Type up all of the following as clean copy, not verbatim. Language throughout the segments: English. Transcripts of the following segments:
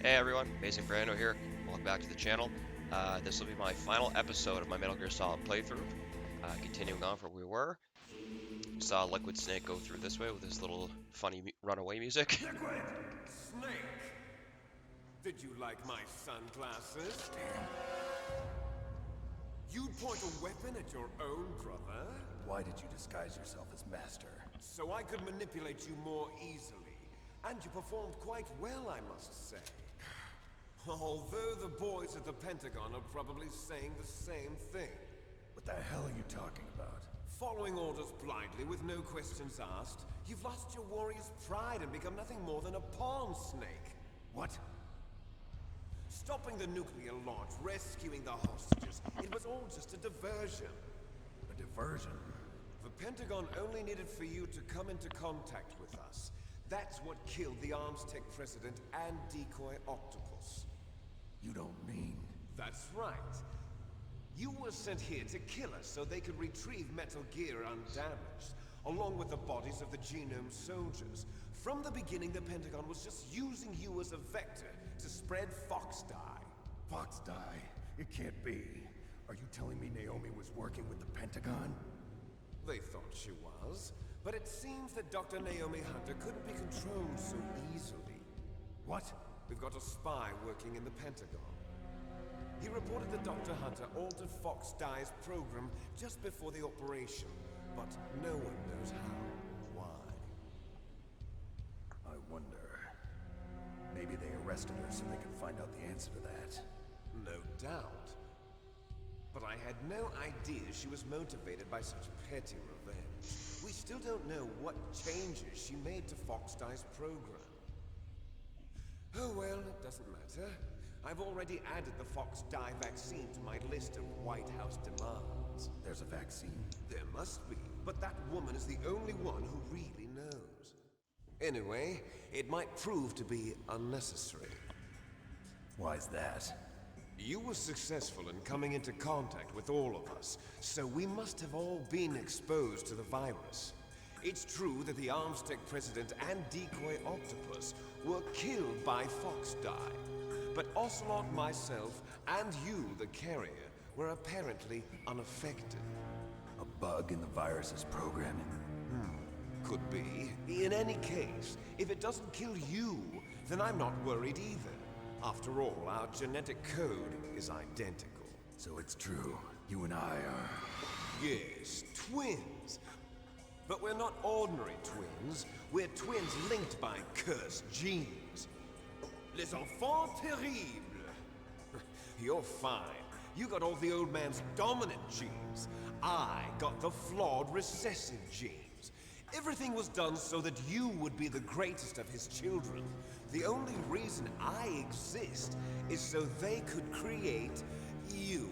Hey everyone, Amazing Brando here. Welcome back to the channel. This will be my final episode of my Metal Gear Solid playthrough. Continuing on from where we were. We saw Liquid Snake go through this way with his little funny runaway music. Liquid Snake! Did you like my sunglasses? You'd point a weapon at your own brother? Why did you disguise yourself as Master? So I could manipulate you more easily. And you performed quite well, I must say. Although the boys at the Pentagon are probably saying the same thing. What the hell are you talking about? Following orders blindly with no questions asked, you've lost your warrior's pride and become nothing more than a pawn, Snake. What? Stopping the nuclear launch, rescuing the hostages, it was all just a diversion. A diversion? The Pentagon only needed for you to come into contact with us. That's what killed the Armstech president and decoy Octopus. You don't mean... That's right. You were sent here to kill us so they could retrieve Metal Gear undamaged, along with the bodies of the Genome soldiers. From the beginning, the Pentagon was just using you as a vector to spread Fox Die. Fox Die? It can't be. Are you telling me Naomi was working with the Pentagon? They thought she was, but it seems that Dr. Naomi Hunter couldn't be controlled so easily. What? We've got a spy working in the Pentagon. He reported that Dr. Hunter altered Fox Die's program just before the operation, but no one knows how or why. I wonder... Maybe they arrested her so they could find out the answer to that. No doubt. But I had no idea she was motivated by such petty revenge. We still don't know what changes she made to Fox Die's program. Oh well, it doesn't matter. I've already added the Fox Die vaccine to my list of White House demands. There's a vaccine? There must be, but that woman is the only one who really knows. Anyway, it might prove to be unnecessary. Why's that? You were successful in coming into contact with all of us, so we must have all been exposed to the virus. It's true that the Armstech president and decoy Octopus were killed by Fox Die, but Ocelot, myself, and you, the carrier, were apparently unaffected. A bug in the virus's programming? Could be. In any case, if it doesn't kill you, then I'm not worried either. After all, our genetic code is identical. So it's true. You and I are... Yes, twins. But we're not ordinary twins. We're twins linked by cursed genes. Les enfants terribles. You're fine. You got all the old man's dominant genes. I got the flawed recessive genes. Everything was done so that you would be the greatest of his children. The only reason I exist is so they could create you.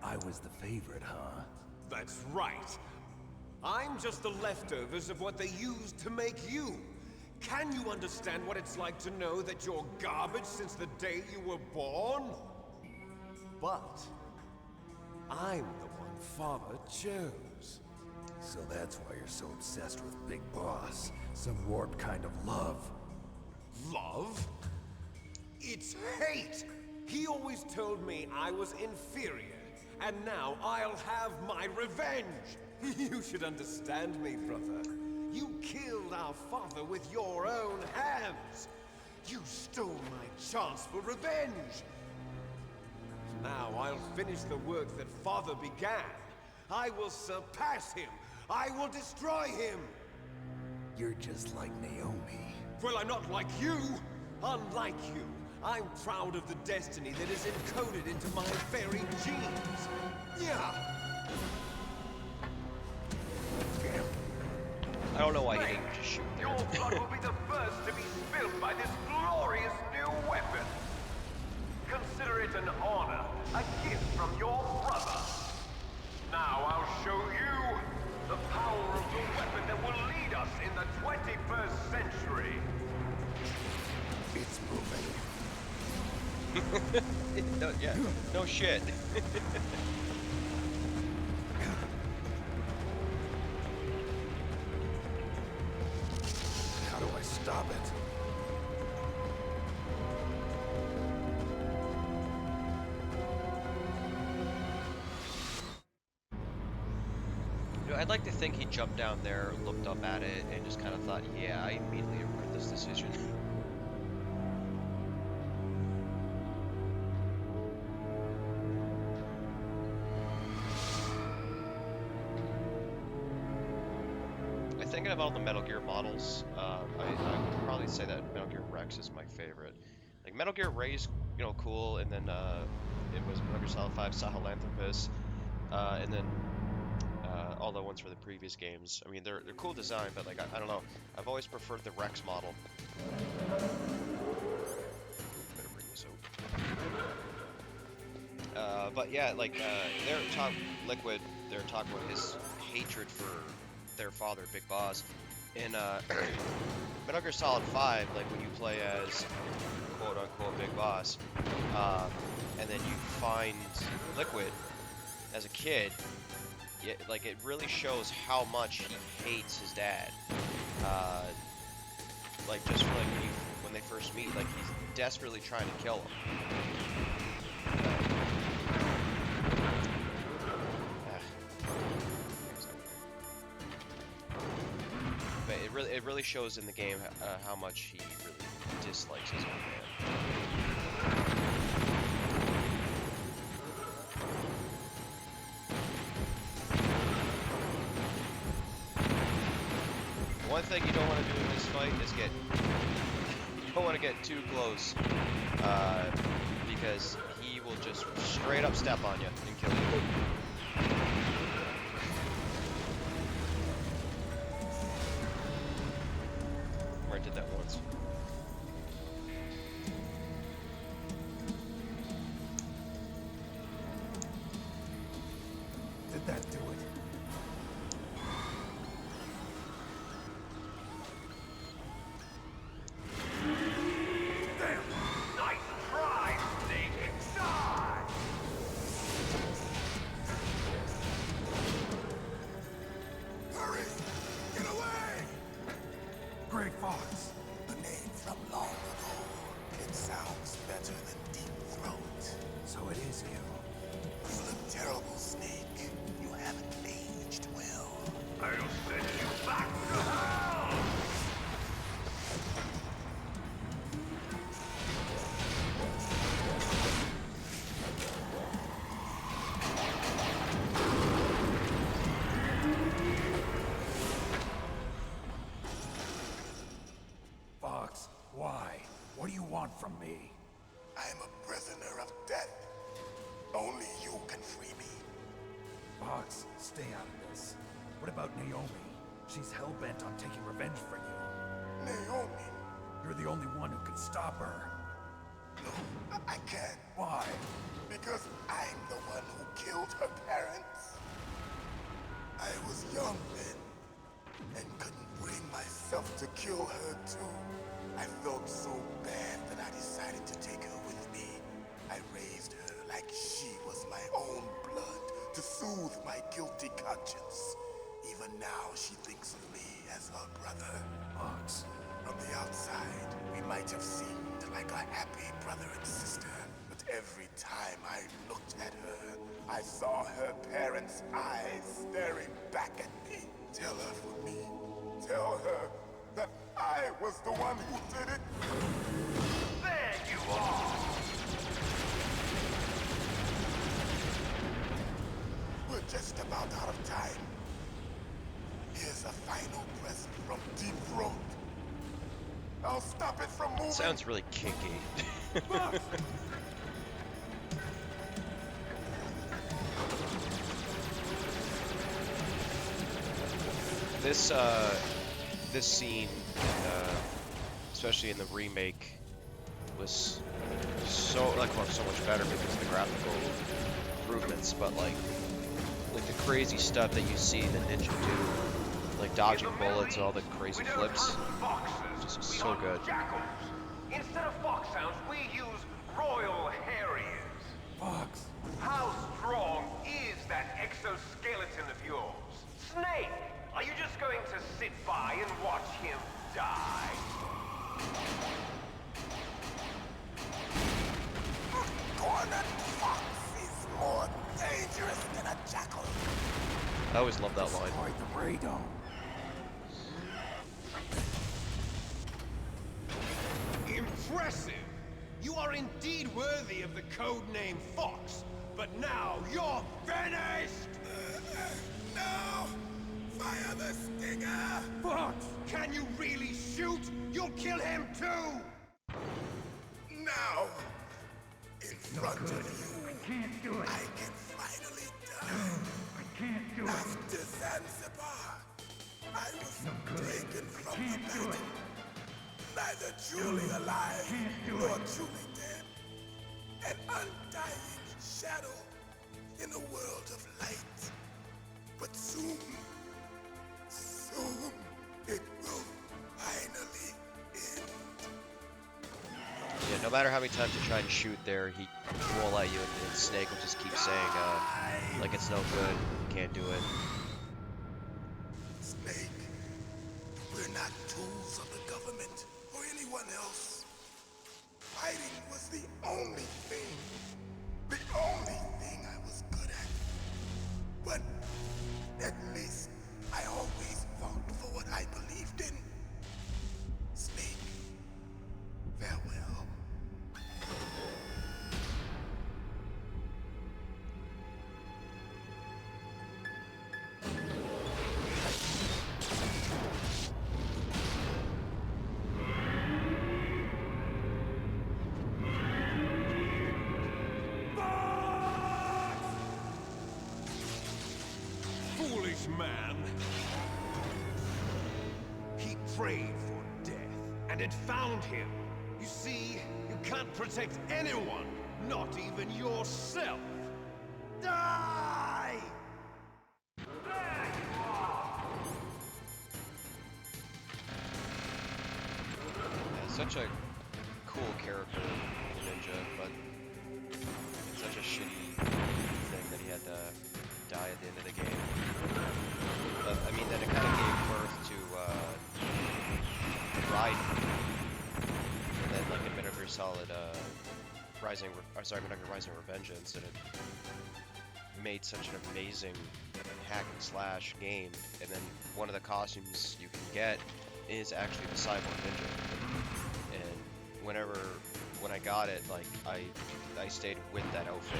I was the favorite, huh? That's right. I'm just the leftovers of what they used to make you. Can you understand what it's like to know that you're garbage since the day you were born? But I'm the one Father chose. So that's why you're so obsessed with Big Boss. Some warped kind of love. Love? It's hate! He always told me I was inferior, and now I'll have my revenge! You should understand me, brother. You killed our father with your own hands! You stole my chance for revenge! Now I'll finish the work that father began. I will surpass him! I will destroy him! You're just like Naomi. Well, I'm not like you! Unlike you, I'm proud of the destiny that is encoded into my very genes! Yeah! Damn. I don't know why he didn't just shoot there. Your blood will be the first to be spilled by this glorious new weapon. Consider it an honor, a gift from your brother. Now I'll show you the power of the weapon that will lead us in the 21st century. It's moving. No, yeah, no shit. How do I stop it? I'd like to think he jumped down there, looked up at it, and just kind of thought, yeah, I immediately regret this decision. Thinking about the Metal Gear models, I would probably say that Metal Gear Rex is my favorite. Like Metal Gear Ray's, cool, and then it was Metal Gear Solid 5 Sahelanthropus, and then all the ones for the previous games. I mean, they're cool design, but like I don't know, I've always preferred the Rex model. Better bring this over. But yeah, like Liquid, they're talking about his hatred for their father, Big Boss. In Metal Gear Solid 5, like when you play as quote-unquote Big Boss, and then you find Liquid as a kid, like it really shows how much he hates his dad. Like just like when they first meet, like he's desperately trying to kill him. It really shows in the game how much he really dislikes his own man. One thing you don't want to do in this fight is you don't want to get too close, because he will just straight up step on you and kill you. I did that once. Did that do it? Damn! Nice try, Snake! Die! Hurry! Get away! Grey Fox. A name from long ago. It sounds better than Deep Throat. So it is you. You look terrible, Snake. You haven't aged well. I'll send you back to hell! Fox, why? What do you want from me? I am a prisoner of death. Only you can free me. Fox, stay out of this. What about Naomi? She's hell-bent on taking revenge for you. Naomi? You're the only one who can stop her. No, I can't. Why? Because I'm the one who killed her parents. I was young then, and couldn't bring myself to kill her too. I felt so bad that I decided to take her with me. I raised her like she was my own blood to soothe my guilty conscience. Even now, she thinks of me as her brother. Fox, from the outside, we might have seemed like a happy brother and sister. But every time I looked at her, I saw her parents' eyes staring back at me. Tell her for me. Tell her that I was the one who did it. There you are! We're just about out of time. Here's a final present from Deep Throat. I'll stop it from moving. Sounds really kinky. This scene, especially in the remake, was so much better because of the graphical improvements. But like the crazy stuff that you see the ninja do, like dodging bullets and all the crazy flips, just so good. Jackals. Instead of foxhounds, we use Royal Harriers. Fox. How strong is that exoskeleton of yours? Snake, are you just going to sit by and watch him die? Cornered Fox is more dangerous than a jackal. I always love that line. Destroy the Ray Dome. Impressive! You are indeed worthy of the codename Fox, but now you're finished! No! Fire the Stinger! Fox! Can you really shoot? You'll kill him too! Now, in front of you, I can finally die. I can't do it. After Zanzibar, I was taken from the battle. Neither truly alive nor truly dead. An undying shadow in a world of light. But soon, it will finally end. Yeah, no matter how many times you try and shoot there, he won't let you, and Snake will just keep saying, like it's no good, you can't do it. Snake, we're not tools of the government or anyone else. Fighting was the only thing I was good at. But at least I always fought for what I believed in. Snake, farewell. Foolish man! He prayed for death, and it found him. You see, you can't protect anyone, not even yourself. Die! Yeah, such a cool character, Ninja, but it's such a shitty thing that he had to die at the end of the game. But, I mean, then it kind of gave birth to, Raiden. And then, like, in Metal Gear Solid, Metal Gear Rising Revengeance, and it made such an amazing hack and slash game. And then one of the costumes you can get is actually the Cyborg Ninja. And when I got it, like, I stayed with that outfit.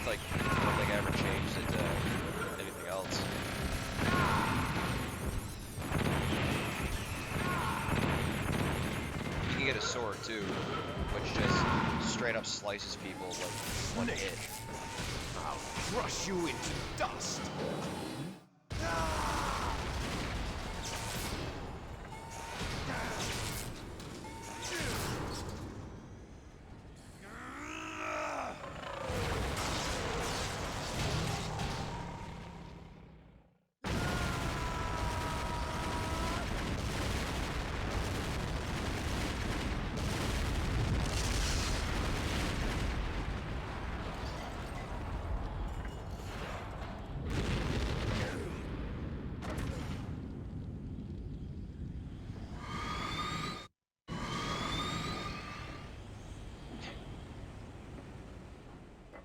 Like, I don't think I ever changed it to anything else. You can get a sword too, which just straight up slices people like one hit. I'll crush you into dust!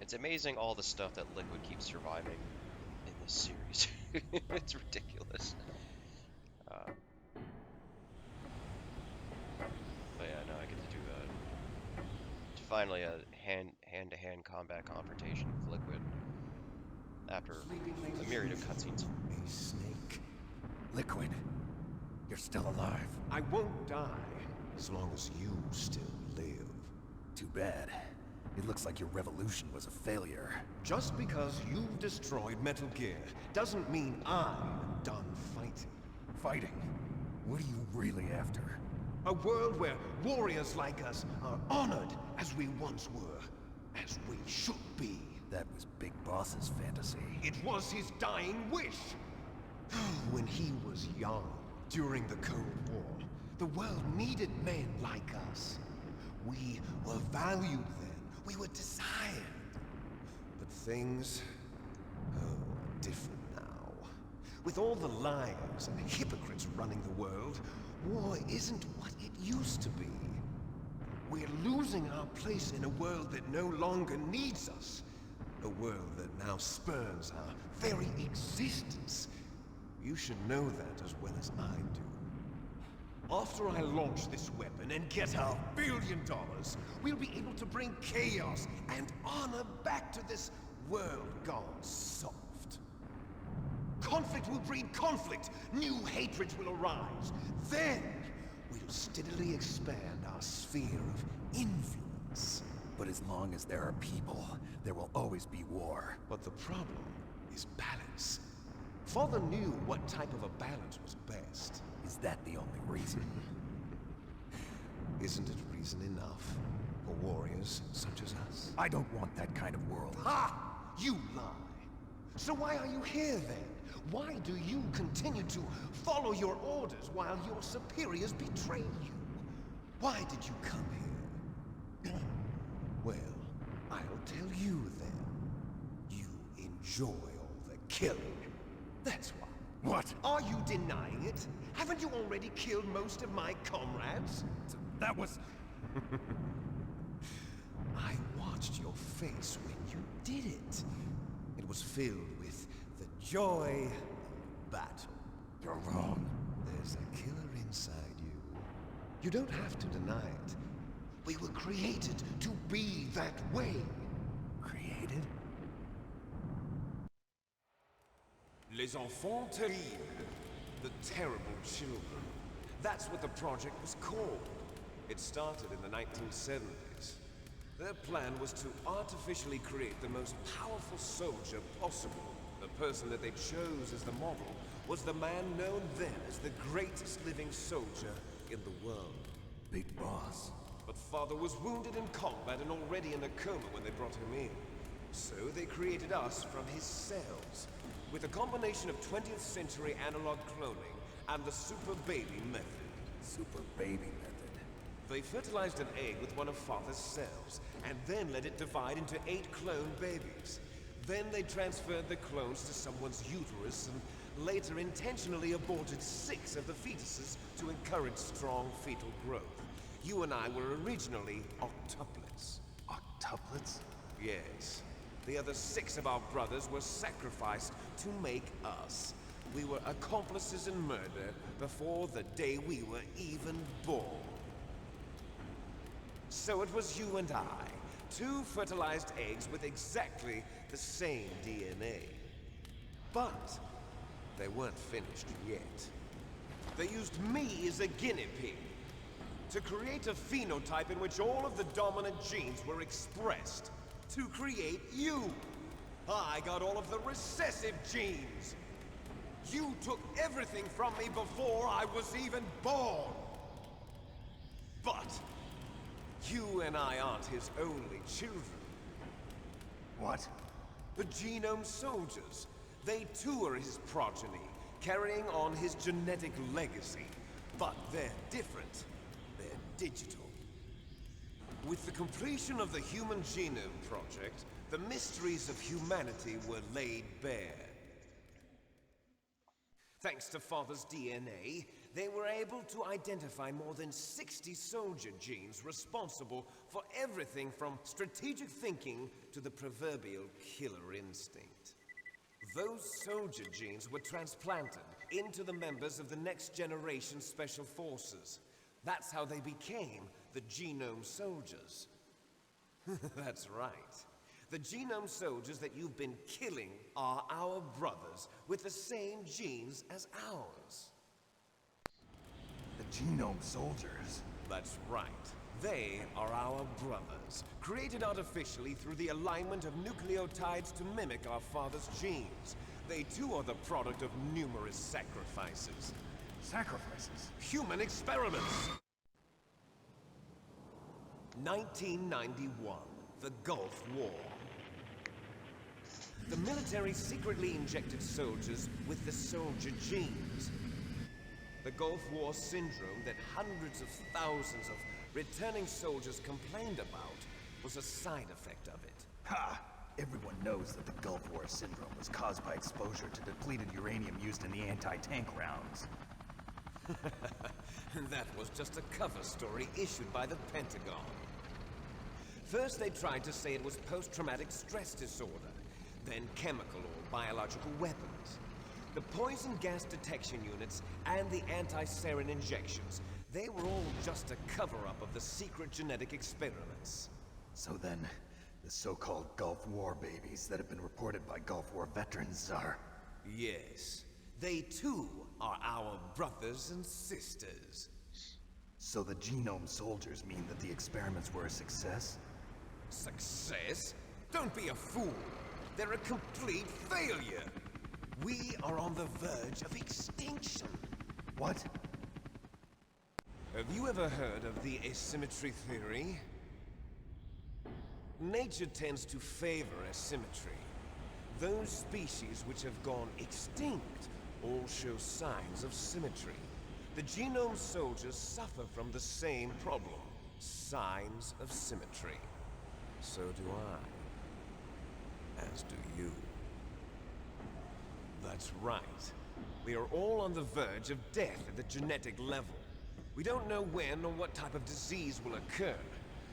It's amazing all the stuff that Liquid keeps surviving in this series. It's ridiculous. But yeah, no, I get to do finally a hand-to-hand combat confrontation with Liquid after a myriad of cutscenes. Hey, Snake. Liquid, you're still alive. I won't die as long as you still live. Too bad. It looks like your revolution was a failure. Just because you've destroyed Metal Gear doesn't mean I'm done fighting. Fighting? What are you really after? A world where warriors like us are honored as we once were, as we should be. That was Big Boss's fantasy. It was his dying wish. When he was young, during the Cold War, the world needed men like us. We were valued then. We were desired. But things are different now. With all the liars and hypocrites running the world, war isn't what it used to be. We're losing our place in a world that no longer needs us. A world that now spurns our very existence. You should know that as well as I do. After I launch this weapon and get our $1 billion, we'll be able to bring chaos and honor back to this world gone soft. Conflict will breed conflict, new hatreds will arise. Then, we'll steadily expand our sphere of influence. But as long as there are people, there will always be war. But the problem is balance. Father knew what type of a balance was best. Is that the only reason? Isn't it reason enough for warriors such as us? I don't want that kind of world. Ha! You lie! So why are you here then? Why do you continue to follow your orders while your superiors betray you? Why did you come here? Well, I'll tell you then. You enjoy all the killing. That's why. What? Are you denying it? Haven't you already killed most of my comrades? That was... I watched your face when you did it. It was filled with the joy of battle. You're wrong. There's a killer inside you. You don't have to deny it. We were created to be that way. Created? Les enfants terribles. The terrible children. That's what the project was called. It started in the 1970s. Their plan was to artificially create the most powerful soldier possible. The person that they chose as the model was the man known then as the greatest living soldier in the world. Big Boss. But Father was wounded in combat and already in a coma when they brought him in. So they created us from his cells, with a combination of 20th century analog cloning and the super baby method. Super baby method. They fertilized an egg with one of Father's cells, and then let it divide into 8 clone babies. Then they transferred the clones to someone's uterus and later intentionally aborted 6 of the fetuses to encourage strong fetal growth. You and I were originally octuplets. Octuplets? Yes. The other 6 of our brothers were sacrificed to make us. We were accomplices in murder before the day we were even born. So it was you and I, 2 fertilized eggs with exactly the same DNA. But they weren't finished yet. They used me as a guinea pig to create a phenotype in which all of the dominant genes were expressed. To create you. I got all of the recessive genes. You took everything from me before I was even born. But you and I aren't his only children. What? The Genome Soldiers. They too are his progeny, carrying on his genetic legacy. But they're different. They're digital. With the completion of the Human Genome Project, the mysteries of humanity were laid bare. Thanks to Father's DNA, they were able to identify more than 60 soldier genes responsible for everything from strategic thinking to the proverbial killer instinct. Those soldier genes were transplanted into the members of the next generation Special Forces. That's how they became the Genome Soldiers. That's right. The Genome Soldiers that you've been killing are our brothers with the same genes as ours. The Genome Soldiers? That's right. They are our brothers, created artificially through the alignment of nucleotides to mimic our father's genes. They too are the product of numerous sacrifices. Sacrifices? Human experiments! 1991, the Gulf War. The military secretly injected soldiers with the soldier genes. The Gulf War syndrome that hundreds of thousands of returning soldiers complained about was a side effect of it. Ha! Everyone knows that the Gulf War syndrome was caused by exposure to depleted uranium used in the anti-tank rounds. That was just a cover story issued by the Pentagon. First, they tried to say it was post-traumatic stress disorder, then chemical or biological weapons. The poison gas detection units and the anti-sarin injections, they were all just a cover-up of the secret genetic experiments. So then, the so-called Gulf War babies that have been reported by Gulf War veterans are... Yes, they too are our brothers and sisters. So the genome soldiers mean that the experiments were a success? Success? Don't be a fool. They're a complete failure. We are on the verge of extinction. What? Have you ever heard of the asymmetry theory? Nature tends to favor asymmetry. Those species which have gone extinct all show signs of symmetry. The genome soldiers suffer from the same problem, signs of symmetry. So do I. As do you. That's right. We are all on the verge of death at the genetic level. We don't know when or what type of disease will occur.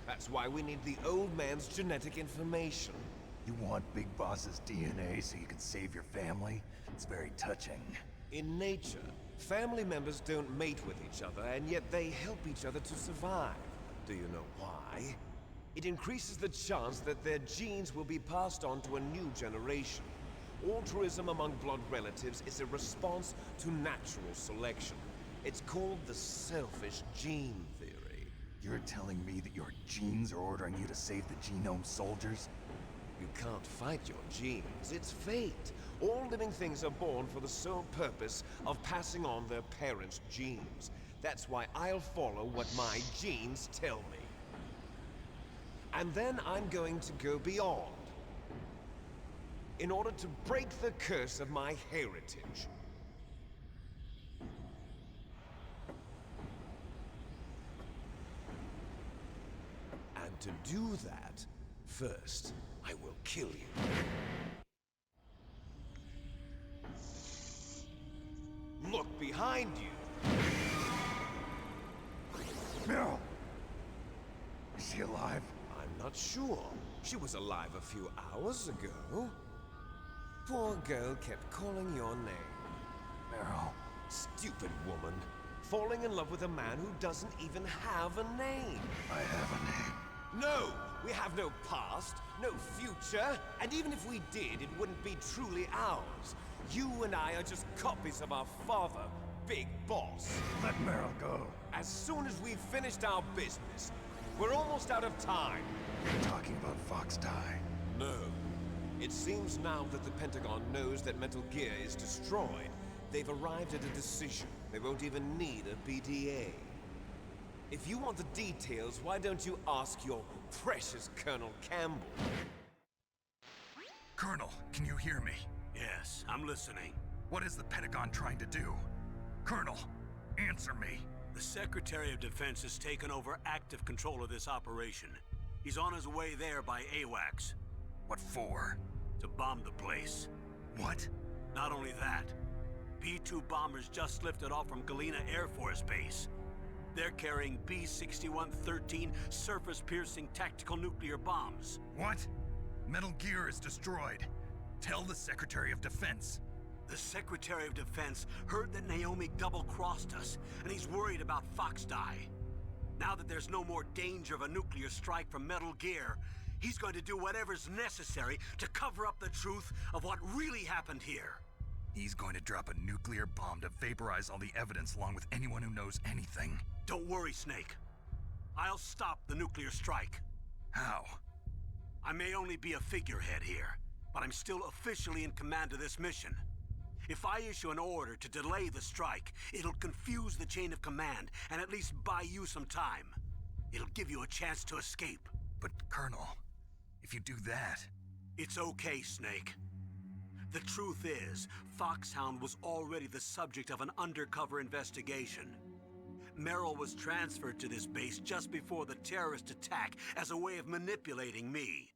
That's why we need the old man's genetic information. You want Big Boss's DNA so you can save your family? It's very touching. In nature, family members don't mate with each other, and yet they help each other to survive. Do you know why? It increases the chance that their genes will be passed on to a new generation. Altruism among blood relatives is a response to natural selection. It's called the selfish gene theory. You're telling me that your genes are ordering you to save the genome soldiers? You can't fight your genes. It's fate. All living things are born for the sole purpose of passing on their parents' genes. That's why I'll follow what my genes tell me. And then I'm going to go beyond. In order to break the curse of my heritage. And to do that, first, I will kill you. Look behind you! Meryl! Is she alive? I'm not sure. She was alive a few hours ago. Poor girl kept calling your name. Meryl. Stupid woman. Falling in love with a man who doesn't even have a name. I have a name. No! We have no past, no future, and even if we did, it wouldn't be truly ours. You and I are just copies of our father, Big Boss. Let Meryl go. As soon as we've finished our business, we're almost out of time. You're talking about Fox Die. No. It seems now that the Pentagon knows that Metal Gear is destroyed. They've arrived at a decision. They won't even need a BDA. If you want the details, why don't you ask your precious Colonel Campbell? Colonel, can you hear me? Yes, I'm listening. What is the Pentagon trying to do? Colonel, answer me. The Secretary of Defense has taken over active control of this operation. He's on his way there by AWACS. What for? To bomb the place. What? Not only that, B-2 bombers just lifted off from Galena Air Force Base. They're carrying B-6113 surface-piercing tactical nuclear bombs. What? Metal Gear is destroyed. Tell the Secretary of Defense. The Secretary of Defense heard that Naomi double-crossed us, and he's worried about Fox Die. Now that there's no more danger of a nuclear strike from Metal Gear, he's going to do whatever's necessary to cover up the truth of what really happened here. He's going to drop a nuclear bomb to vaporize all the evidence along with anyone who knows anything. Don't worry, Snake. I'll stop the nuclear strike. How? I may only be a figurehead here, but I'm still officially in command of this mission. If I issue an order to delay the strike, it'll confuse the chain of command and at least buy you some time. It'll give you a chance to escape. But, Colonel, if you do that... It's okay, Snake. The truth is, Foxhound was already the subject of an undercover investigation. Meryl was transferred to this base just before the terrorist attack as a way of manipulating me.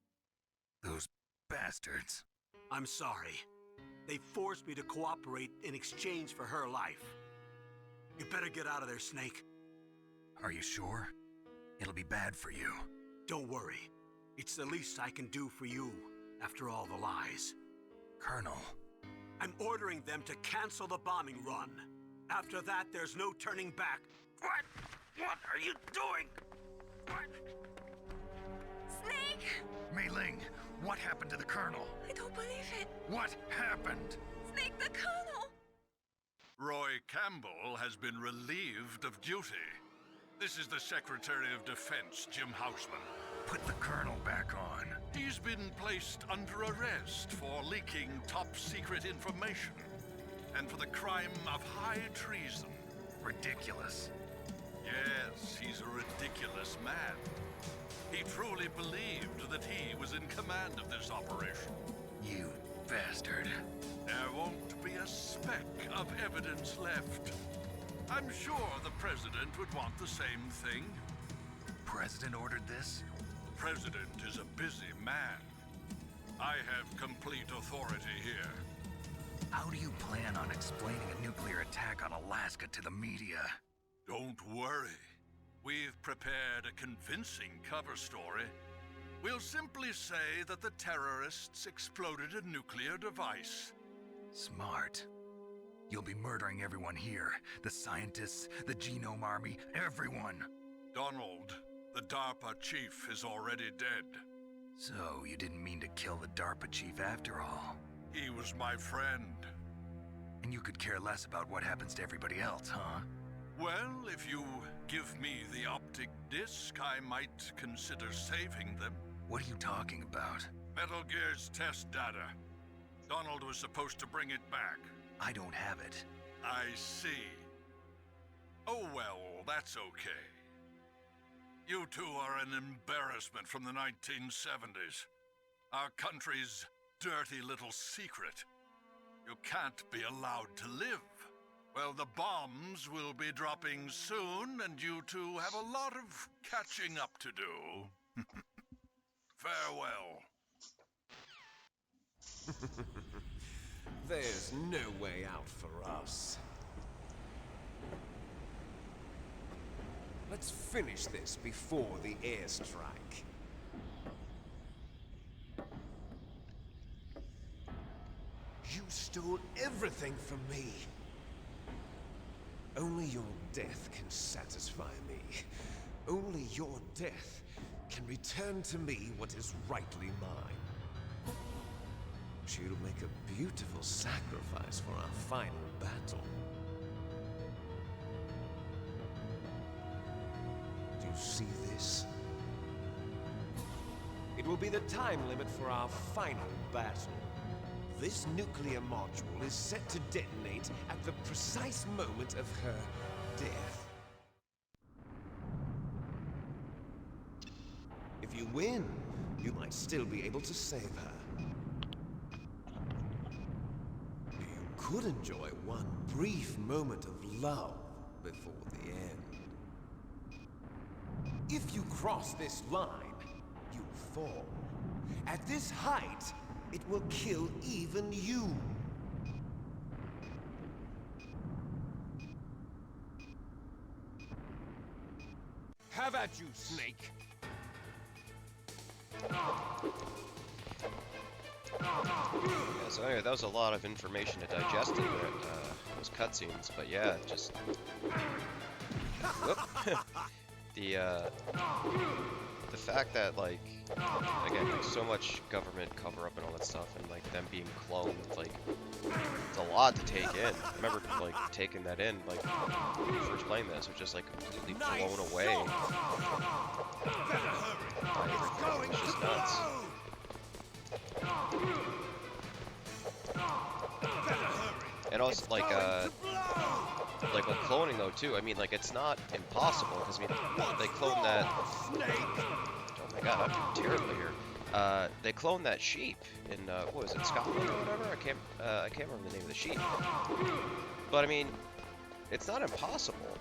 Those bastards. I'm sorry. They forced me to cooperate in exchange for her life. You better get out of there, Snake. Are you sure? It'll be bad for you. Don't worry. It's the least I can do for you after all the lies. Colonel. I'm ordering them to cancel the bombing run. After that, there's no turning back. What? What are you doing? What? Snake! Mei Ling, what happened to the Colonel? I don't believe it. What happened? Snake, the Colonel! Roy Campbell has been relieved of duty. This is the Secretary of Defense, Jim Houseman. Put the Colonel back on. He's been placed under arrest for leaking top-secret information and for the crime of high treason. Ridiculous. Yes, he's a ridiculous man. He truly believed that he was in command of this operation. You bastard. There won't be a speck of evidence left. I'm sure the President would want the same thing. President ordered this? President is a busy man. I have complete authority here. How do you plan on explaining a nuclear attack on Alaska to the media? Don't worry. We've prepared a convincing cover story. We'll simply say that the terrorists exploded a nuclear device. Smart. You'll be murdering everyone here. The scientists, the Genome Army, everyone. Donald, the DARPA chief, is already dead. So, you didn't mean to kill the DARPA chief after all. He was my friend. And you could care less about what happens to everybody else, huh? Well, if you give me the optic disc, I might consider saving them. What are you talking about? Metal Gear's test data. Donald was supposed to bring it back. I don't have it. I see. Oh well, that's okay. You two are an embarrassment from the 1970s. Our country's dirty little secret. You can't be allowed to live. Well, the bombs will be dropping soon, and you two have a lot of catching up to do. Farewell. There's no way out for us. Let's finish this before the airstrike. You stole everything from me. Only your death can satisfy me. Only your death can return to me what is rightly mine. She'll make a beautiful sacrifice for our final battle. Do you see this? It will be the time limit for our final battle. This nuclear module is set to detonate at the precise moment of her death. If you win, you might still be able to save her. You could enjoy one brief moment of love before the end. If you cross this line, you fall. At this height, it will kill even you. Have at you, Snake. Yeah, so anyway, that was a lot of information to digest in those cutscenes, but yeah, just... Whoop. The fact that, like, again, like, so much government cover-up and all that stuff, and, like, them being cloned, like, it's a lot to take in. I remember, like, taking that in, like, when we first playing this, it was just, like, completely blown away by everything. It's just nuts. And also, like with cloning though too, I mean, like, it's not impossible, because I mean, they cloned that... Oh my god, I'm doing terribly here. They cloned that sheep in, what was it, Scotland or whatever? I can't remember the name of the sheep. But I mean, it's not impossible.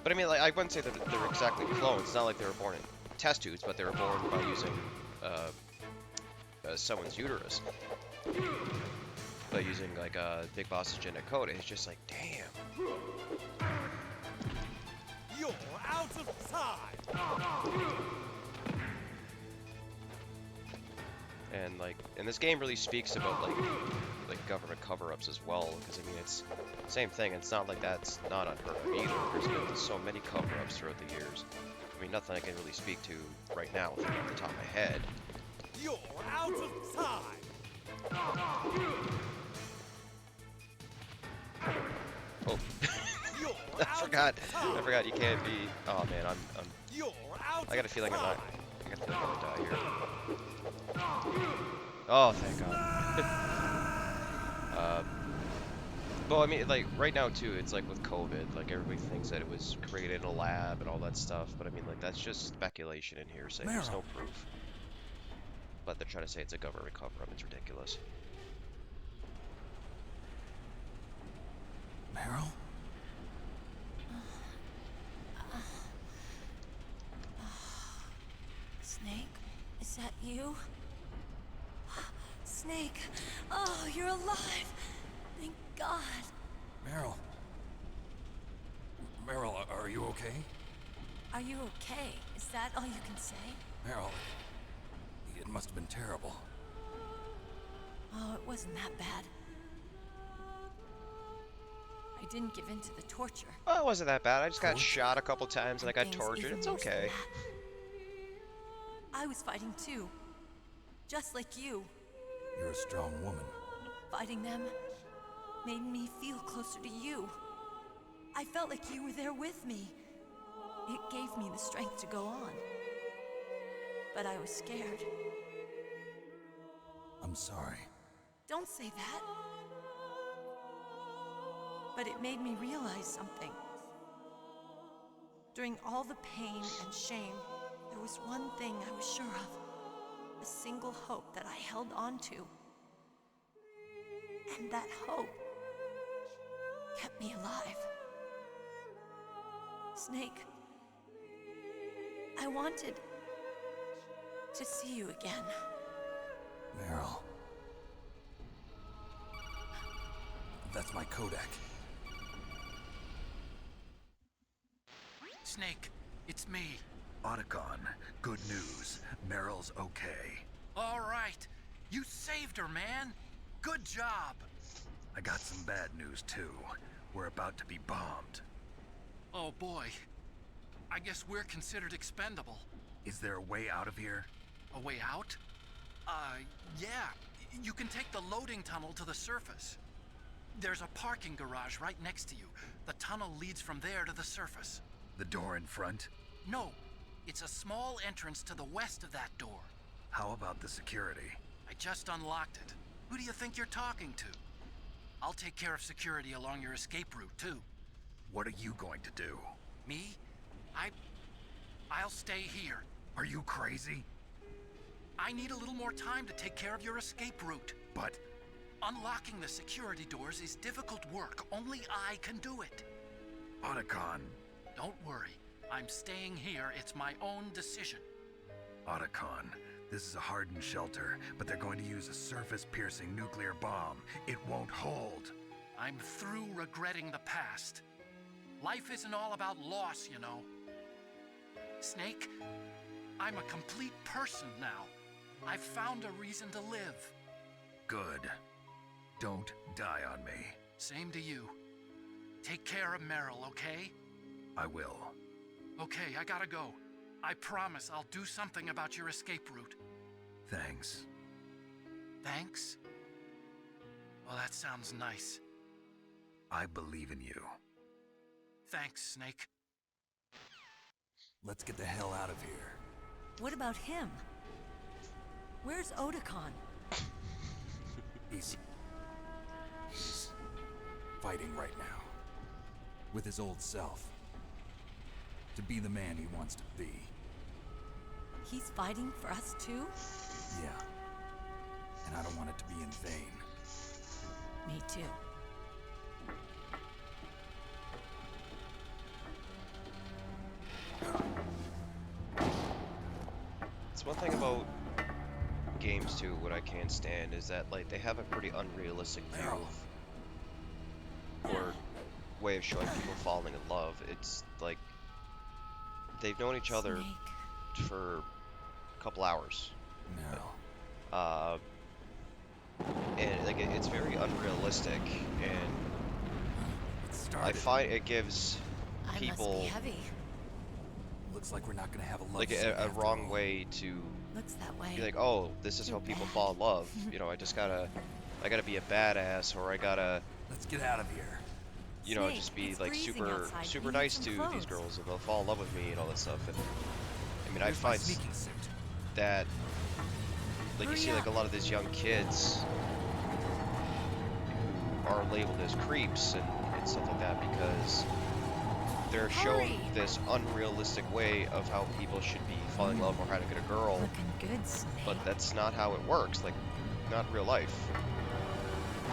But I mean, like, I wouldn't say that they're exactly clones. It's not like they were born in test tubes, but they were born by using, someone's uterus. By using, like, Big Boss's genetic code. It's just like, damn. You're out of time! And like, and this game really speaks about like government cover-ups as well, because I mean it's same thing. It's not like that's not unheard of either. There's been so many cover-ups throughout the years. I mean, nothing I can really speak to right now off the top of my head. You're out of time! Oh, You're I out forgot. of time! I forgot you can't be. Oh man, I'm. You're out I got a of feeling I'm time! not. I got a feeling I'm gonna die here. Oh, thank God. Well, I mean, like, right now, too, it's like with COVID, like, everybody thinks that it was created in a lab and all that stuff, but I mean, like, that's just speculation and hearsay. There's no proof. But they're trying to say it's a government cover-up. It's ridiculous. Meryl? Snake, is that you? Snake, oh, you're alive. Thank God. Meryl? Meryl, are you okay? Are you okay? Is that all you can say? Meryl, it must have been terrible. Oh, it wasn't that bad. I didn't give in to the torture. Well, it wasn't that bad. I just got Torture? shot a couple times and I got Things tortured. even It's worse than okay. that. I was fighting too. Just like you. You're a strong woman. Fighting them made me feel closer to you. I felt like you were there with me. It gave me the strength to go on. But I was scared. I'm sorry. Don't say that. But it made me realize something. During all the pain and shame, there was one thing I was sure of. A single hope that I held on to. And that hope kept me alive. Snake, I wanted to see you again. Meryl. That's my Kodak. Snake, it's me. Otacon, good news. Meryl's okay. All right. You saved her, man. Good job. I got some bad news, too. We're about to be bombed. Oh, boy. I guess we're considered expendable. Is there a way out of here? A way out? Yeah. You can take the loading tunnel to the surface. There's a parking garage right next to you. The tunnel leads from there to the surface. The door in front? No. It's a small entrance to the west of that door. How about the security? I just unlocked it. Who do you think you're talking to? I'll take care of security along your escape route, too. What are you going to do? Me? I'll stay here. Are you crazy? I need a little more time to take care of your escape route. But unlocking the security doors is difficult work. Only I can do it. Otacon. Don't worry. I'm staying here. It's my own decision. Otacon, this is a hardened shelter, but they're going to use a surface-piercing nuclear bomb. It won't hold. I'm through regretting the past. Life isn't all about loss, you know. Snake, I'm a complete person now. I've found a reason to live. Good. Don't die on me. Same to you. Take care of Meryl, okay? I will. Okay, I gotta go. I promise I'll do something about your escape route. Thanks. Thanks? Well, that sounds nice. I believe in you. Thanks, Snake. Let's get the hell out of here. What about him? Where's Otacon? He's fighting right now. With his old self. To be the man he wants to be. He's fighting for us too? Yeah. And I don't want it to be in vain. Me too. It's one thing about games too, what I can't stand is that like they have a pretty unrealistic view of, or way of showing people falling in love. It's like they've known each other Snake. for a couple hours. Meryl. and like it's very unrealistic, and I find it gives people heavy. Looks like we're not gonna have a love like scene a after wrong all. way to Looks that way. be like, oh, this is how people fall in love. You know, I gotta be a badass, or I gotta, Let's get out of here. you know, Snake, just be it's like freezing super outside. super We need nice some to these clothes. girls, and they'll fall in love with me and all that stuff. And I mean, I Where's my find sneaking suit? that like you Hurry see like a up. lot of these young kids who are labeled as creeps and stuff like that because they're shown Hurry. this unrealistic way of how people should be falling in love or how to get a girl, Looking good, Snake. but that's not how it works, like not real life.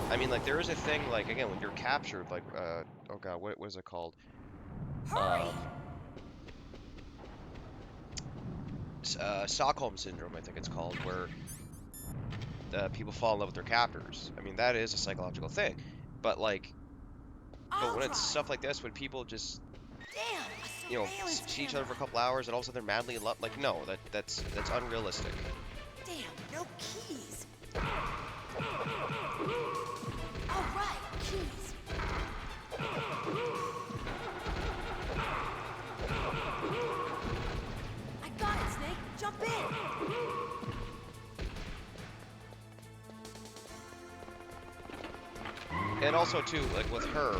I mean, like there is a thing, like again, when you're captured, like oh god, what was it called? Hurry! Stockholm syndrome, I think it's called, where people fall in love with their captors. I mean, that is a psychological thing, but like, but when it's stuff like this, when people just, Damn! A you know, surveillance see each other for a camera. couple hours and all of a sudden they're madly in love, like no, that's unrealistic. Damn, no keys. All right, keys. I got it, Snake. Jump in. And also too, like with her,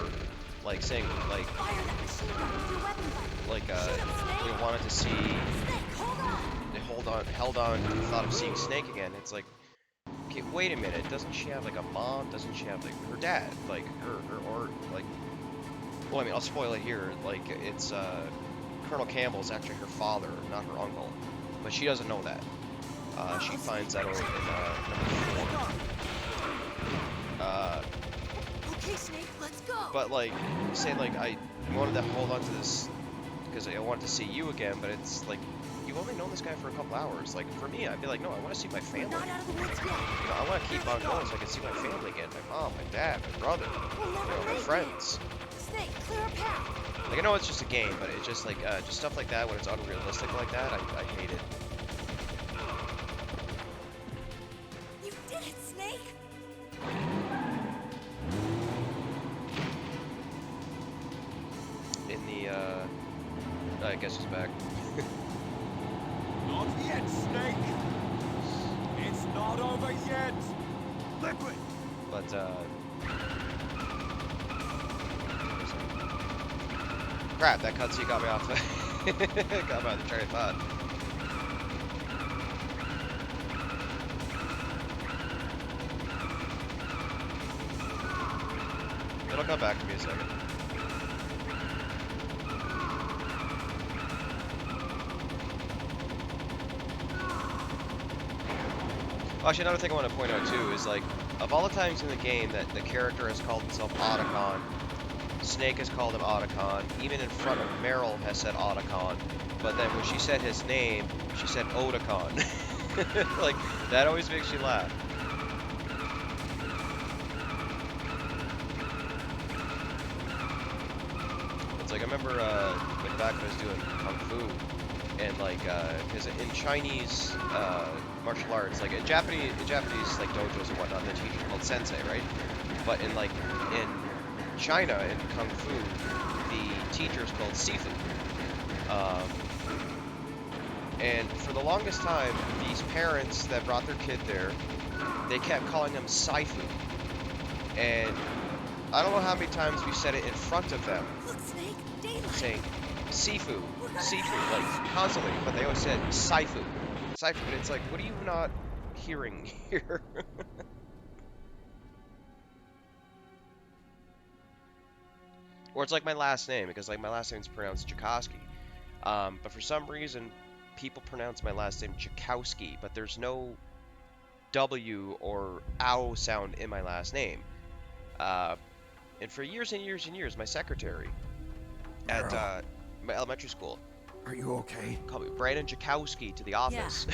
like saying like Fire that machine gun with your weapon button. Shoot him, Snake. we wanted to see, Snake, hold on. held on to the thought of seeing Snake again. It's like, okay, wait a minute, doesn't she have like a mom? Doesn't she have like her dad? Like or like, well, I mean, I'll spoil it here. Like it's Colonel Campbell is actually her father, not her uncle, but she doesn't know that. She finds out in number 4. Okay, Snake, let's go. But like, say like I wanted to hold on to this because I wanted to see you again, but it's like you've only known this guy for a couple hours. Like for me, I'd be like, no, I want to see my We're family. not out of the woods yet. You know, I want to keep on going so I can see my family again, my mom, my dad, my brother, We'll you never know, my make it. friends. Snake, clear a path. Like I know it's just a game, but it's just like just stuff like that when it's unrealistic like that, I hate it. You did it, Snake. In the I guess it's back. Not yet, Snake. It's not over yet. Liquid! But crap, that cutscene got me off got me off the train of thought. It'll come back to me in a second. Actually, another thing I want to point out too is like, of all the times in the game that the character has called himself Otacon, Snake has called him Otacon, even in front of Meryl has said Otacon, but then when she said his name, she said Otacon. Like, that always makes you laugh. It's like, I remember like back when I was doing Kung Fu, and like, because in Chinese martial arts, like in Japanese like dojos and whatnot, the teacher called sensei, right? But in like, in China, in Kung Fu, the teacher is called Sifu. And for the longest time, these parents that brought their kid there, they kept calling him Saifu. And I don't know how many times we said it in front of them, Look, Snake, daylight. saying Sifu, Sifu, like constantly, but they always said Saifu, Saifu. But it's like, what are you not hearing here? Or it's like my last name, because like my last name's pronounced Tchaikovsky. But for some reason, people pronounce my last name Tchaikovsky, but there's no W or ow sound in my last name. And for years and years and years, my secretary at Meryl. my elementary school Are you okay? called me Brandon Tchaikovsky to the office.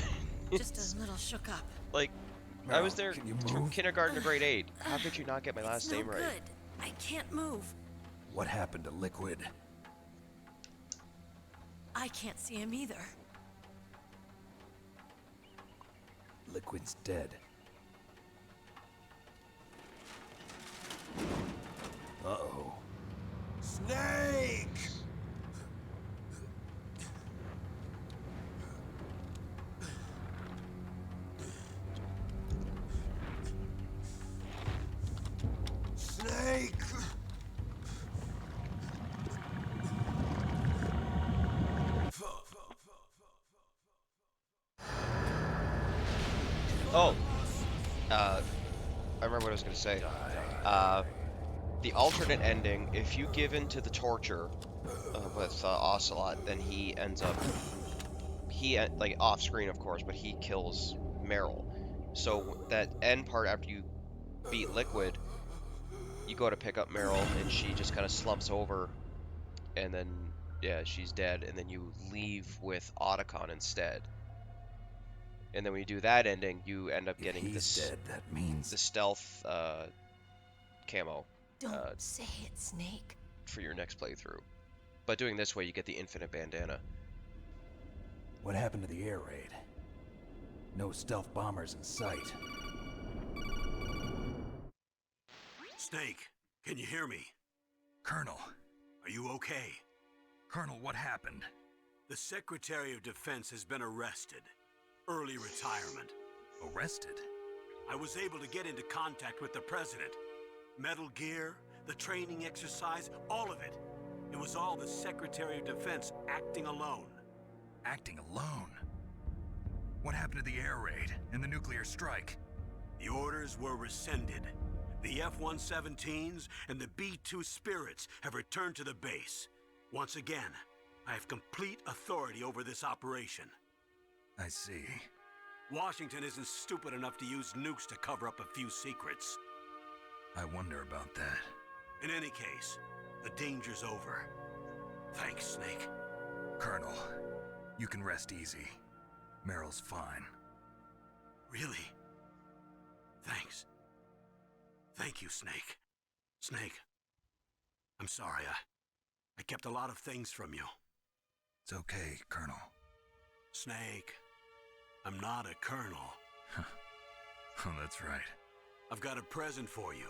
Just a little shook up. Like, I was Meryl, there can you from move? kindergarten to grade 8. How could you not get my last It's no name right? good. I can't move. What happened to Liquid? I can't see him either. Liquid's dead. Uh-oh. Snake! Snake! Oh, I remember what I was gonna say. The alternate ending, if you give in to the torture with Ocelot, then he ends up, like off screen of course, but he kills Meryl. So that end part after you beat Liquid, you go to pick up Meryl and she just kind of slumps over, and then yeah, she's dead, and then you leave with Otacon instead. And then when you do that ending, you end up getting He's dead, that means... the stealth camo. Don't say it, Snake. For your next playthrough. But doing this way, you get the infinite bandana. What happened to the air raid? No stealth bombers in sight. Snake, can you hear me? Colonel. Are you okay? Colonel, what happened? The Secretary of Defense has been arrested. Early retirement. Arrested? I was able to get into contact with the President. Metal Gear, the training exercise, all of it. It was all the Secretary of Defense acting alone. Acting alone? What happened to the air raid and the nuclear strike? The orders were rescinded. The F-117s and the B-2 Spirits have returned to the base. Once again, I have complete authority over this operation. I see. Washington isn't stupid enough to use nukes to cover up a few secrets. I wonder about that. In any case, the danger's over. Thanks, Snake. Colonel, you can rest easy. Meryl's fine. Really? Thanks. Thank you, Snake. Snake, I'm sorry. I kept a lot of things from you. It's okay, Colonel. Snake, I'm not a colonel. Oh, that's right. I've got a present for you.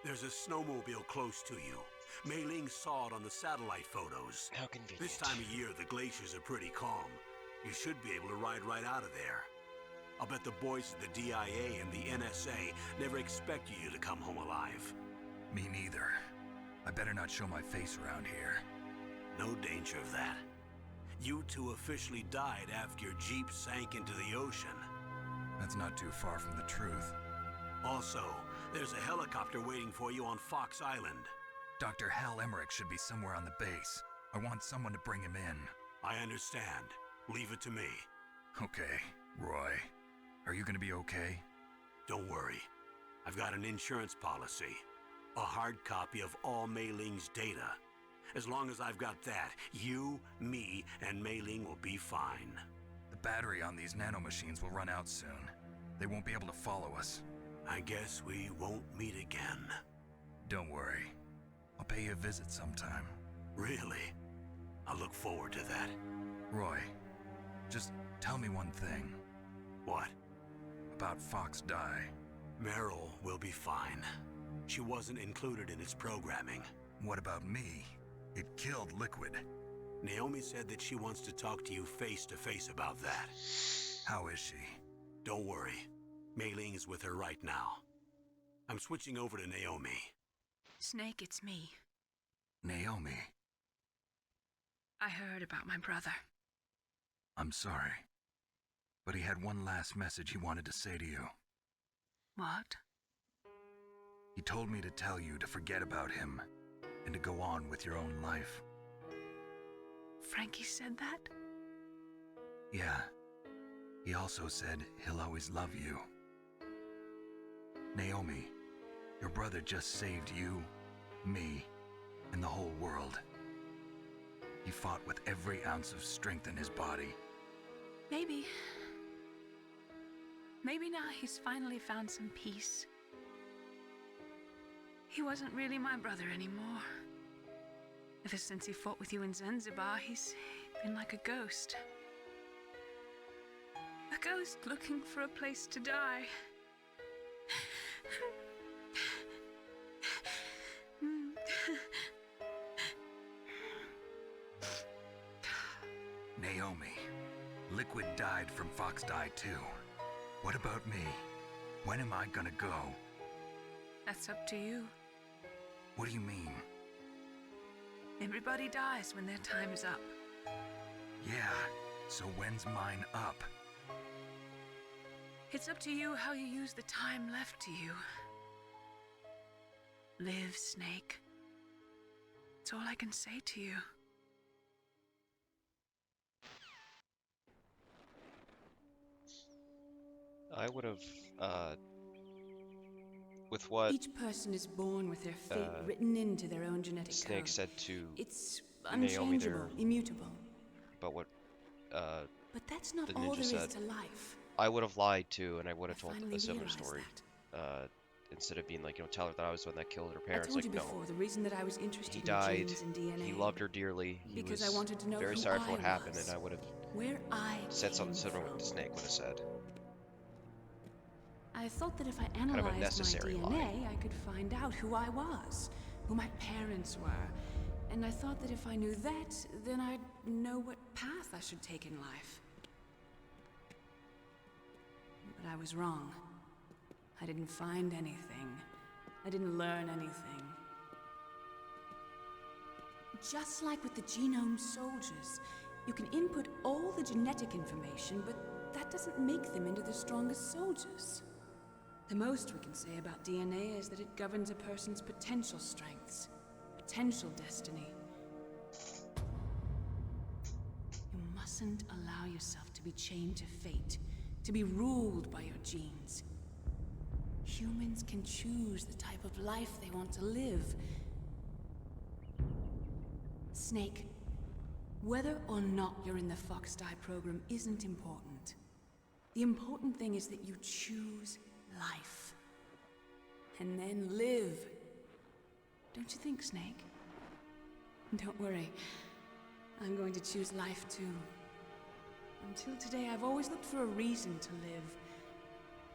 There's a snowmobile close to you. Mei Ling saw it on the satellite photos. How convenient. This time of year, the glaciers are pretty calm. You should be able to ride right out of there. I'll bet the boys at the DIA and the NSA never expected you to come home alive. Me neither. I better not show my face around here. No danger of that. You two officially died after your Jeep sank into the ocean. That's not too far from the truth. Also, there's a helicopter waiting for you on Fox Island. Dr. Hal Emmerich should be somewhere on the base. I want someone to bring him in. I understand. Leave it to me. Okay, Roy. Are you gonna be okay? Don't worry. I've got an insurance policy. A hard copy of all Mei Ling's data. As long as I've got that, you, me, and Mei Ling will be fine. The battery on these nanomachines will run out soon. They won't be able to follow us. I guess we won't meet again. Don't worry. I'll pay you a visit sometime. Really? I look forward to that. Roy, just tell me one thing. What? About Fox Die. Meryl will be fine. She wasn't included in its programming. What about me? It killed Liquid. Naomi said that she wants to talk to you face to face about that. How is she? Don't worry. Mei Ling is with her right now. I'm switching over to Naomi. Snake, it's me. Naomi. I heard about my brother. I'm sorry. But he had one last message he wanted to say to you. What? He told me to tell you to forget about him and to go on with your own life. Frankie said that? Yeah. He also said he'll always love you. Naomi, your brother just saved you, me, and the whole world. He fought with every ounce of strength in his body. Maybe. Maybe now he's finally found some peace. He wasn't really my brother anymore. Ever since he fought with you in Zanzibar, he's been like a ghost. A A ghost looking for a place to die. Naomi, Liquid died from Fox Die too. What about me? When am I gonna go? That's up to you. What do you mean? Everybody dies when their time is up. Yeah, so when's mine up? It's up to you how you use the time left to you. Live, Snake. That's all I can say to you. I would have, with what Each person is born with their fate written into their own genetic Snake code. said to It's Naomi unchangeable, there immutable. about what But that's not the all ninja there is said. to life. I would have lied too, and I would have I told finally a similar realized story. that. Instead of being like, tell her that I was the one that killed her I parents. told Like, you no. before, the reason that I was interested He in died. genes and DNA. He loved her dearly. He because was I wanted to know very who sorry for what I happened, was, and I would have where I said something came similar to what the from. snake would have said. I thought that if I of a analyzed my necessary DNA, lie. I could find out who I was, who my parents were. And I thought that if I knew that, then I'd know what path I should take in life. But I was wrong. I didn't find anything. I didn't learn anything. Just like with the genome soldiers, you can input all the genetic information, but that doesn't make them into the strongest soldiers. The most we can say about DNA is that it governs a person's potential strengths, potential destiny. You mustn't allow yourself to be chained to fate, to be ruled by your genes. Humans can choose the type of life they want to live. Snake, whether or not you're in the Fox Die program isn't important. The important thing is that you choose life. And then live. Don't you think, Snake? Don't worry. I'm going to choose life too. Until today, I've always looked for a reason to live.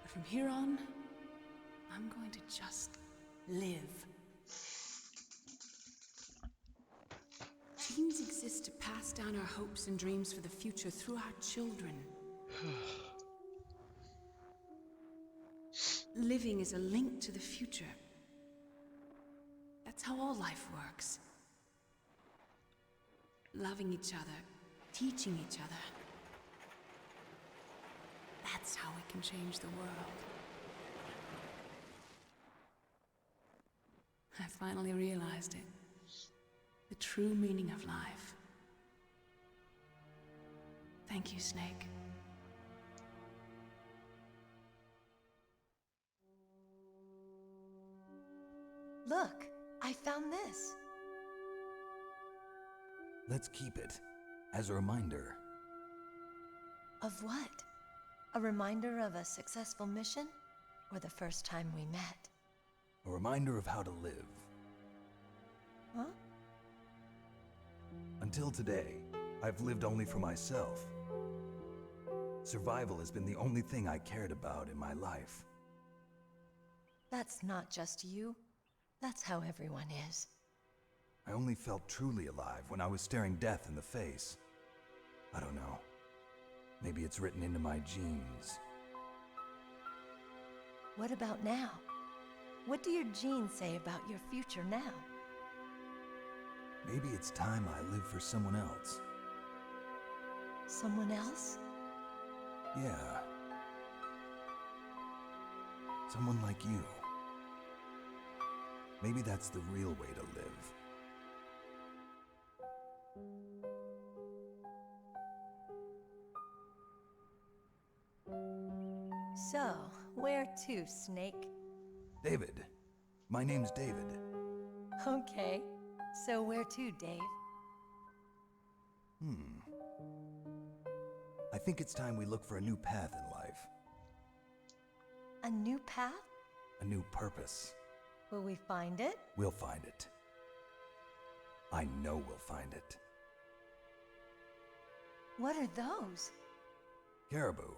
But from here on, I'm going to just live. Genes exist to pass down our hopes and dreams for the future through our children. Living is a link to the future. That's how all life works. Loving each other, teaching each other. That's how we can change the world. I finally realized it. The true meaning of life. Thank you, Snake. Look, I found this. Let's keep it as a reminder. Of what? A reminder of a successful mission? Or the first time we met? A reminder of how to live. Huh? Until today, I've lived only for myself. Survival has been the only thing I cared about in my life. That's not just you. That's how everyone is. I only felt truly alive when I was staring death in the face. I don't know. Maybe it's written into my genes. What about now? What do your genes say about your future now? Maybe it's time I live for someone else. Someone else? Yeah. Someone like you. Maybe that's the real way to live. So, where to, Snake? David. My name's David. Okay. So where to, Dave? I think it's time we look for a new path in life. A new path? A new purpose. Will we find it? We'll find it. I know we'll find it. What are those? Caribou.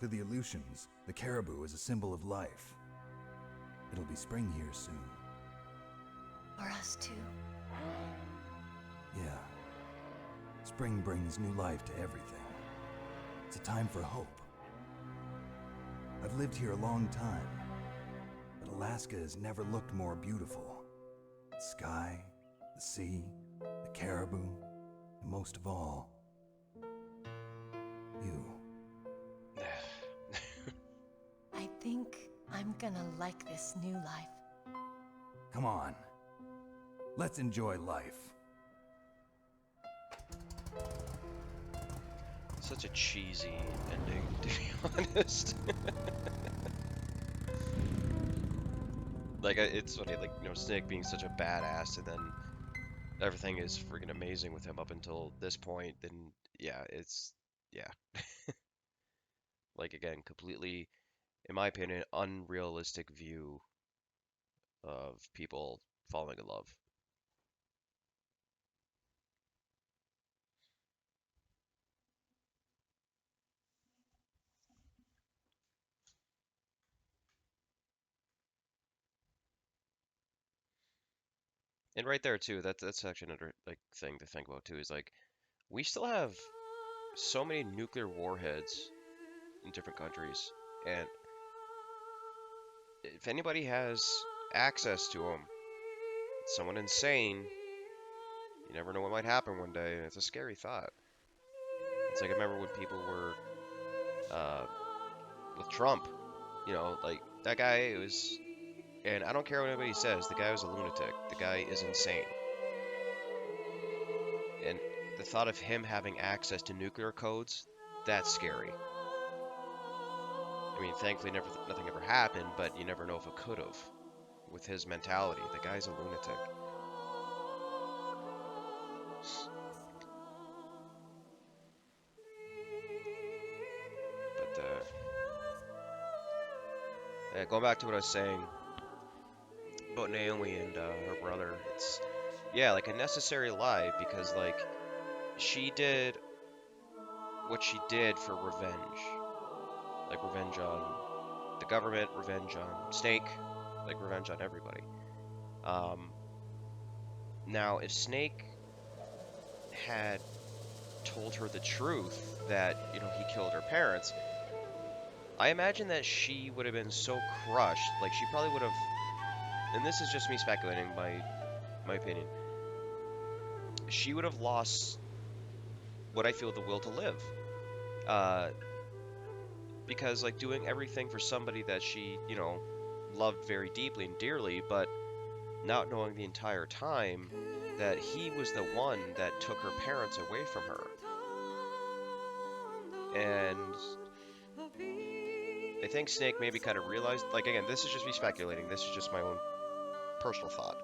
To the Aleutians, the caribou is a symbol of life. It'll be spring here soon. For us too. Yeah. Spring brings new life to everything. It's a time for hope. I've lived here a long time, but Alaska has never looked more beautiful. The sky, the sea, the caribou, and most of all, you. I think I'm gonna like this new life. Come on. Let's enjoy life. Such a cheesy ending, to be honest. Like, it's funny, like, you know, Snake being such a badass, and then everything is freaking amazing with him up until this point, then, yeah, it's, yeah. Like, again, completely, in my opinion, unrealistic view of people falling in love. And right there too, that's actually another like thing to think about too, is like we still have so many nuclear warheads in different countries, and if anybody has access to them, someone insane, you never know what might happen one day, and it's a scary thought. It's like I remember when people were with Trump, you know, like that guy was, and I don't care what anybody says, the guy was a lunatic. The guy is insane. And the thought of him having access to nuclear codes, that's scary. I mean, thankfully nothing ever happened, but you never know if it could have. With his mentality, the guy's a lunatic. But, yeah, going back to what I was saying about Naomi and her brother, it's, yeah, like a necessary lie, because, like, she did what she did for revenge. Like, revenge on the government, revenge on Snake, like, revenge on everybody. Now, if Snake had told her the truth that, you know, he killed her parents, I imagine that she would have been so crushed, like, she probably would have, and this is just me speculating, my opinion, she would have lost what I feel the will to live. Because, like, doing everything for somebody that she, you know, loved very deeply and dearly, but not knowing the entire time that he was the one that took her parents away from her. And I think Snake maybe kind of realized, like, again, this is just me speculating, this is just my own personal thought.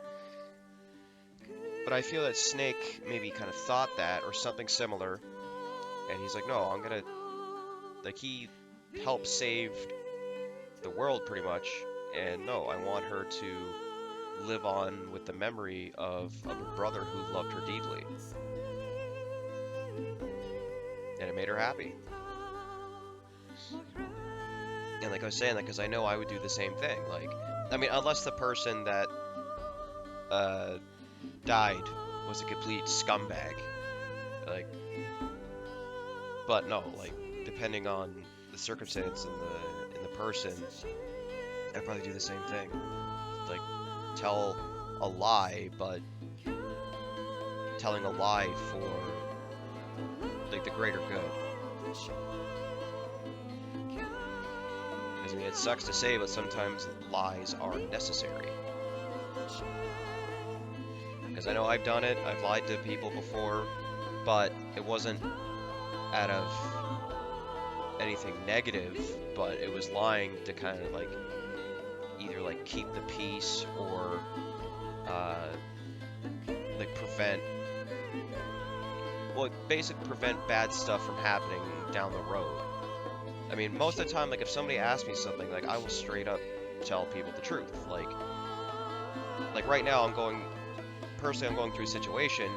But I feel that Snake maybe kind of thought that, or something similar, and he's like, no, I'm gonna, like, he helped save the world pretty much, and no, I want her to live on with the memory of a brother who loved her deeply. And it made her happy. And like I was saying, like, because I know I would do the same thing. Like, I mean, unless the person that died was a complete scumbag. Like, but no, like, depending on the circumstance and the person, I'd probably do the same thing. Like, tell a lie, but telling a lie for, like, the greater good. I mean, it sucks to say, but sometimes lies are necessary. Because I know I've done it, I've lied to people before, but it wasn't out of anything negative, but it was lying to kind of, like, either, like, keep the peace or, like, prevent, well, basically prevent bad stuff from happening down the road. I mean, most of the time, like, if somebody asks me something, like, I will straight up tell people the truth. Like right now, I'm going through a situation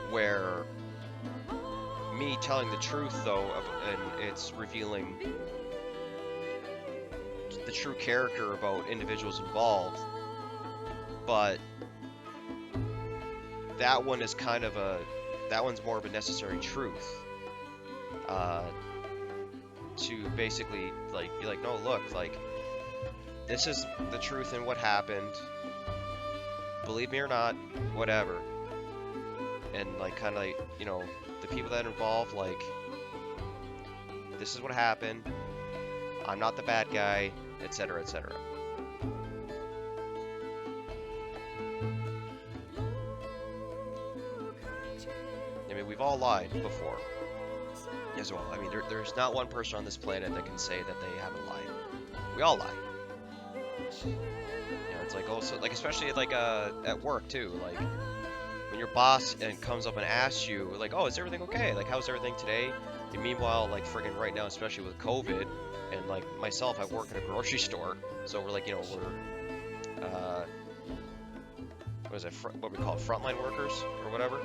where me telling the truth though, and it's revealing the true character about individuals involved. But that one is kind of that one's more of a necessary truth. To basically like be like, no, look, like this is the truth in what happened. Believe me or not, whatever. And like kind of like, you know, the people that are involved, like, this is what happened. I'm not the bad guy, etc., etc. I mean, we've all lied before as well. I mean, there's not one person on this planet that can say that they haven't lied. We all lie. You know, it's like also, like, especially like at work too, like when your boss comes up and asks you, like, oh, is everything okay? Like, how's everything today? And meanwhile, like, friggin' right now, especially with COVID, and like myself, I work in a grocery store, so we're like, you know, we're what is it? What we call it, frontline workers or whatever.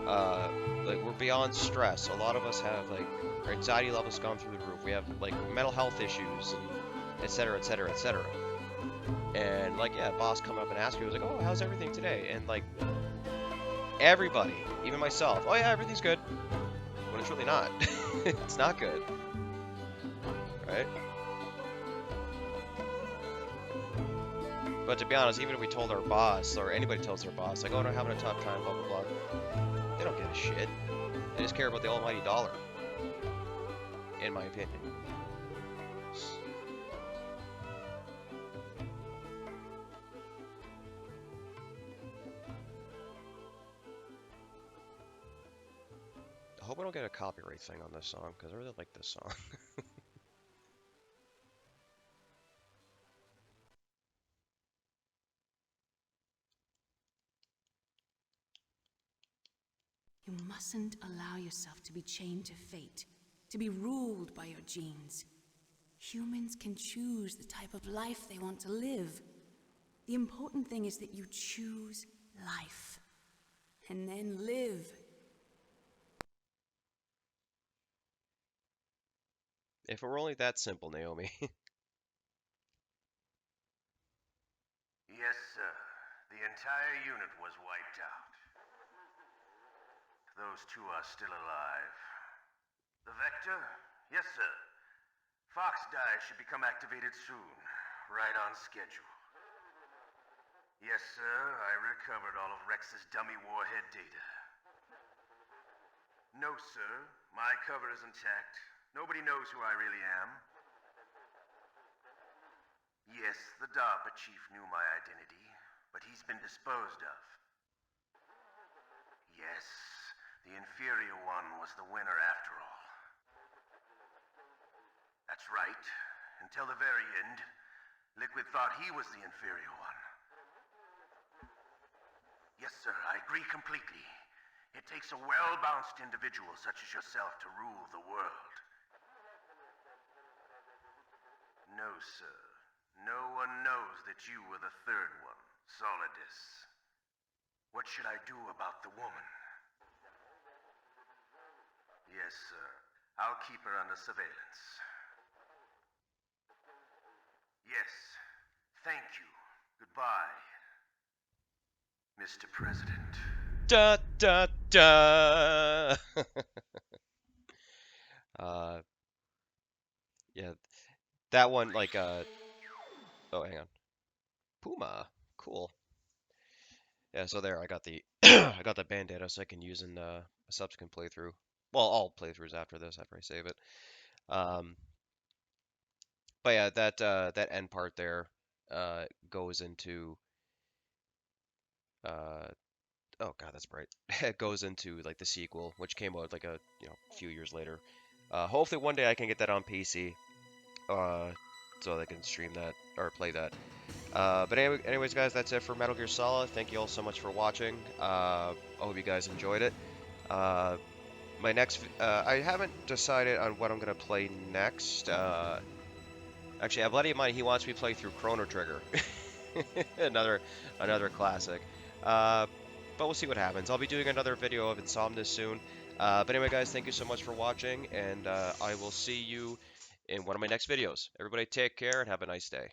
Like, we're beyond stress. A lot of us have, like, our anxiety levels gone through the roof. We have like mental health issues, and etc., etc., etc. And like, yeah, boss coming up and asking you, was like, oh, how's everything today? And like, everybody, even myself, oh yeah, everything's good. When it's really not. It's not good. Right? But to be honest, even if we told our boss, or anybody tells their boss, like, oh, no, having a tough time, blah, blah, blah, they don't give a shit. They just care about the almighty dollar. In my opinion. I hope I don't get a copyright thing on this song, because I really like this song. You mustn't allow yourself to be chained to fate, to be ruled by your genes. Humans can choose the type of life they want to live. The important thing is that you choose life, and then live. If it were only that simple, Naomi. Yes, sir. The entire unit was wiped out. Those two are still alive. The Vector? Yes, sir. Fox Die should become activated soon. Right on schedule. Yes, sir. I recovered all of Rex's dummy warhead data. No, sir. My cover is intact. Nobody knows who I really am. Yes, the DARPA chief knew my identity, but he's been disposed of. Yes, the inferior one was the winner after all. That's right. Until the very end, Liquid thought he was the inferior one. Yes, sir, I agree completely. It takes a well-balanced individual such as yourself to rule the world. No, sir. No one knows that you were the third one, Solidus. What should I do about the woman? Yes, sir. I'll keep her under surveillance. Yes. Thank you. Goodbye, Mr. President. Da da da. Yeah, that one, like, oh, hang on. Puma, cool. Yeah, so there, I got the I got the bandana so I can use in a subsequent playthrough. Well, all playthroughs after this, after I save it. But yeah, that end part there goes into oh god, that's bright. It goes into like the sequel, which came out like a few years later. Hopefully one day I can get that on PC, so I can stream that or play that. But anyways, guys, that's it for Metal Gear Solid. Thank you all so much for watching. I hope you guys enjoyed it. My next, I haven't decided on what I'm gonna play next. Actually, I have a buddy of mine. He wants me to play through Chrono Trigger, another classic. But we'll see what happens. I'll be doing another video of Insomnia soon. But anyway, guys, thank you so much for watching, and I will see you in one of my next videos. Everybody take care and have a nice day.